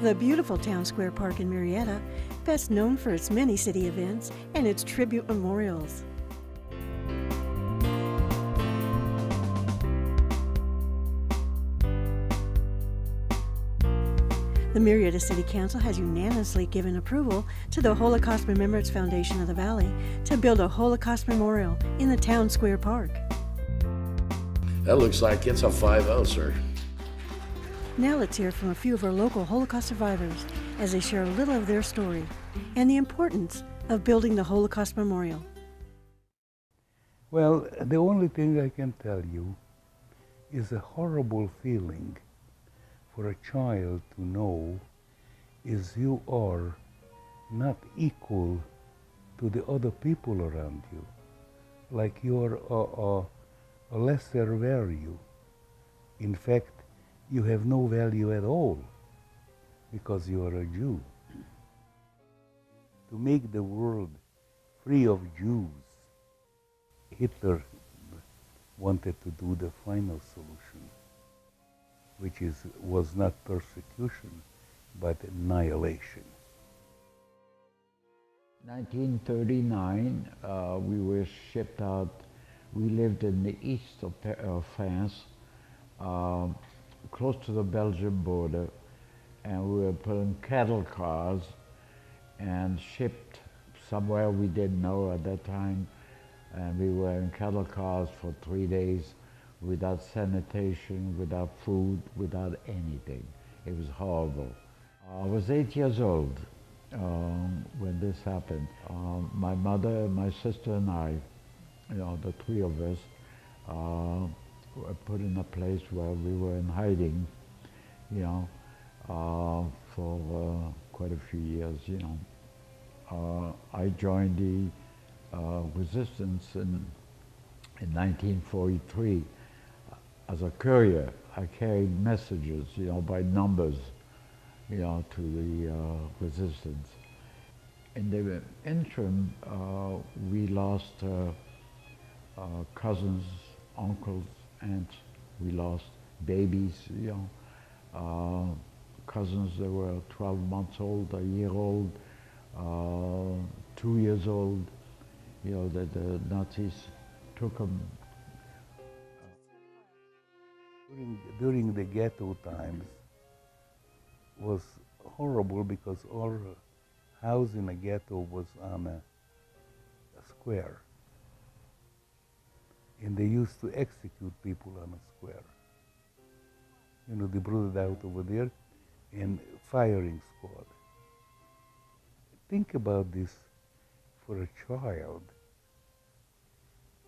The beautiful Town Square Park in Murrieta, best known for its many city events and its tribute memorials. The Murrieta City Council has unanimously given approval to the Holocaust Remembrance Foundation of the Valley to build a Holocaust memorial in the Town Square Park. That looks like it's a 5-0, sir. Now let's hear from a few of our local Holocaust survivors as they share a little of their story and the importance of building the Holocaust memorial. Well, the only thing I can tell you is a horrible feeling for a child to know is you are not equal to the other people around you, like you're a lesser value. In fact, you have no value at all because you are a Jew. To make the world free of Jews, Hitler wanted to do the final solution, which was not persecution, but annihilation. 1939, we were shipped out. We lived in the east of France, close to the Belgian border, and we were put in cattle cars and shipped somewhere we didn't know at that time, and we were in cattle cars for 3 days without sanitation, without food, without anything. It was horrible. I was 8 years old when this happened. My mother, my sister and I, the three of us, were put in a place where we were in hiding, for quite a few years, I joined the resistance in 1943. As a courier, I carried messages, by numbers, to the resistance. In the interim, we lost cousins, uncles, aunts. We lost babies, cousins that were 12 months old, a year old, 2 years old, that the Nazis took them. During the ghetto times was horrible because our house in a ghetto was on a square. And they used to execute people on a square. They brought it out over there and firing squad. Think about this for a child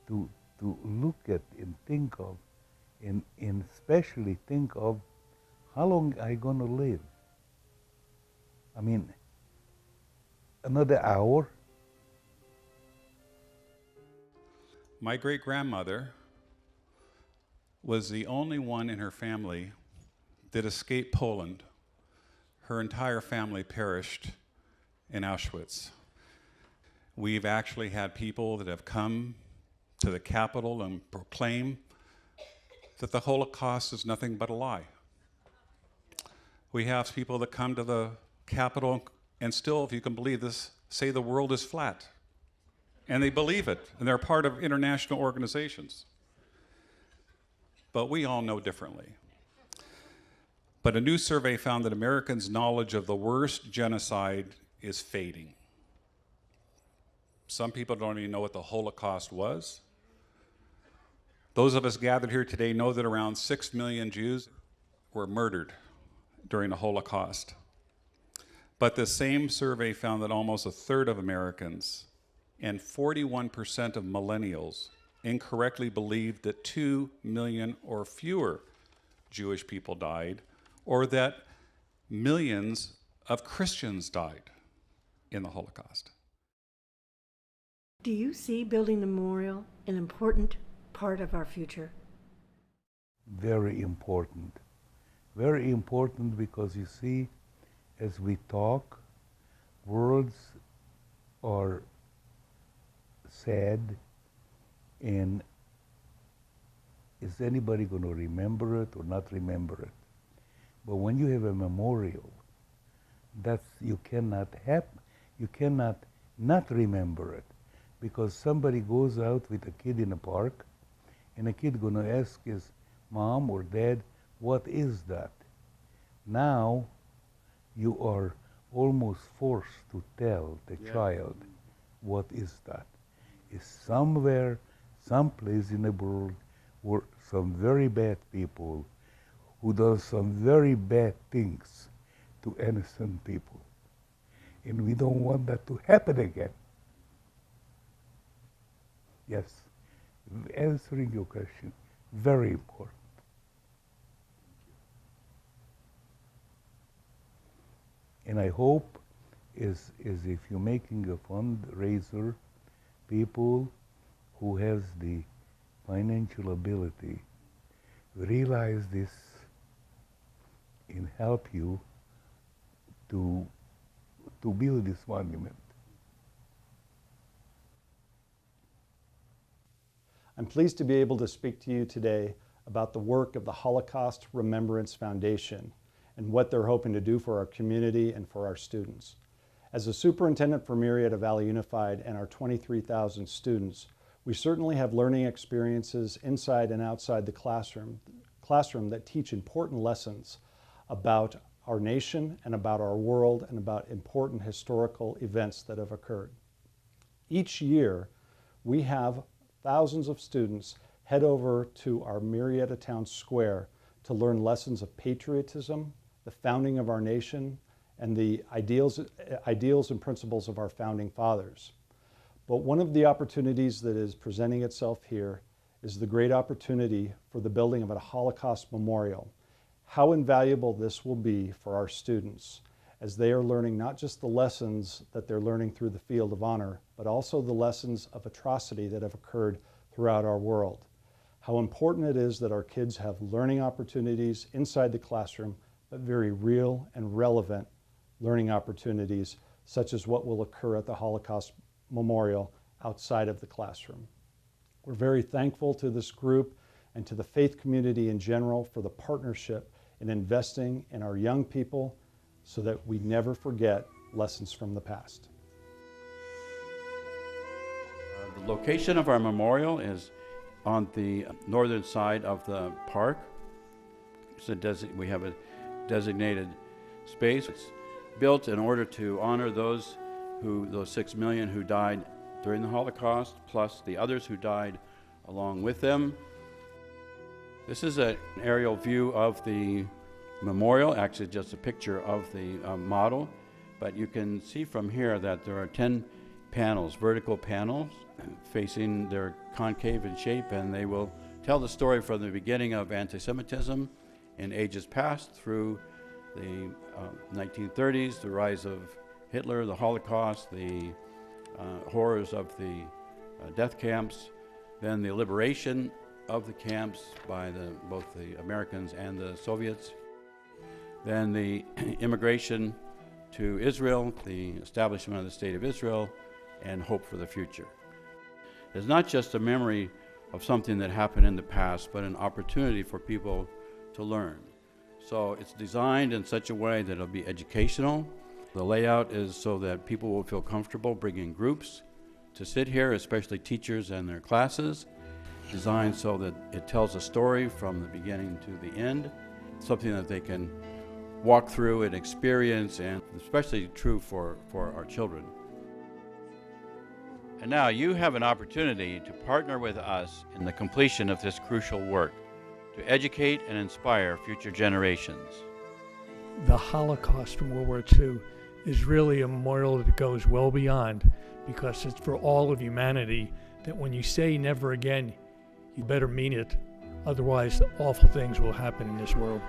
to look at and think of, and especially think of how long I gonna live. I mean, another hour? My great-grandmother was the only one in her family that escaped Poland. Her entire family perished in Auschwitz. We've actually had people that have come to the Capitol and proclaim that the Holocaust is nothing but a lie. We have people that come to the Capitol and still, if you can believe this, say the world is flat. And they believe it, and they're part of international organizations. But we all know differently. But a new survey found that Americans' knowledge of the worst genocide is fading. Some people don't even know what the Holocaust was. Those of us gathered here today know that around 6 million Jews were murdered during the Holocaust. But the same survey found that almost a third of Americans and 41% of millennials incorrectly believed that 2 million or fewer Jewish people died, or that millions of Christians died in the Holocaust. Do you see building the memorial an important part of our future? Very important. Very important because you see, as we talk, words are sad, and is anybody going to remember it or not remember it? But when you have a memorial That's you cannot not remember it, because somebody goes out with a kid in a park, and a kid gonna ask his mom or dad, what is that? Now you are almost forced to tell the child, what is that? It's somewhere, someplace in the world where some very bad people who do some very bad things to innocent people. And we don't want that to happen again. Yes, answering your question, very important. And I hope is if you're making a fundraiser, people who has the financial ability realize this and help you to build this monument. I'm pleased to be able to speak to you today about the work of the Holocaust Remembrance Foundation and what they're hoping to do for our community and for our students. As a superintendent for Murrieta Valley Unified and our 23,000 students, we certainly have learning experiences inside and outside the classroom that teach important lessons about our nation and about our world and about important historical events that have occurred. Each year, we have thousands of students head over to our Murrieta Town Square to learn lessons of patriotism, the founding of our nation, and the ideals and principles of our founding fathers. But one of the opportunities that is presenting itself here is the great opportunity for the building of a Holocaust memorial. How invaluable this will be for our students as they are learning not just the lessons that they're learning through the field of honor, but also the lessons of atrocity that have occurred throughout our world. How important it is that our kids have learning opportunities inside the classroom, but very real and relevant learning opportunities, such as what will occur at the Holocaust Memorial outside of the classroom. We're very thankful to this group and to the faith community in general for the partnership in investing in our young people so that we never forget lessons from the past. The location of our memorial is on the northern side of the park. We have a designated space. It's built in order to honor those 6 million who died during the Holocaust, plus the others who died along with them. This is an aerial view of the memorial, actually just a picture of the model, but you can see from here that there are 10 panels, vertical panels, facing, they're concave in shape, and they will tell the story from the beginning of anti-Semitism in ages past through the 1930s, the rise of Hitler, the Holocaust, the horrors of the death camps, then the liberation of the camps by both the Americans and the Soviets, then the immigration to Israel, the establishment of the State of Israel, and hope for the future. It's not just a memory of something that happened in the past, but an opportunity for people to learn. So it's designed in such a way that it'll be educational. The layout is so that people will feel comfortable bringing groups to sit here, especially teachers and their classes. Designed so that it tells a story from the beginning to the end, something that they can walk through and experience, and especially true for our children. And now you have an opportunity to partner with us in the completion of this crucial work, to educate and inspire future generations. The Holocaust from World War II is really a memorial that goes well beyond, because it's for all of humanity, that when you say never again, you better mean it. Otherwise, awful things will happen in this world.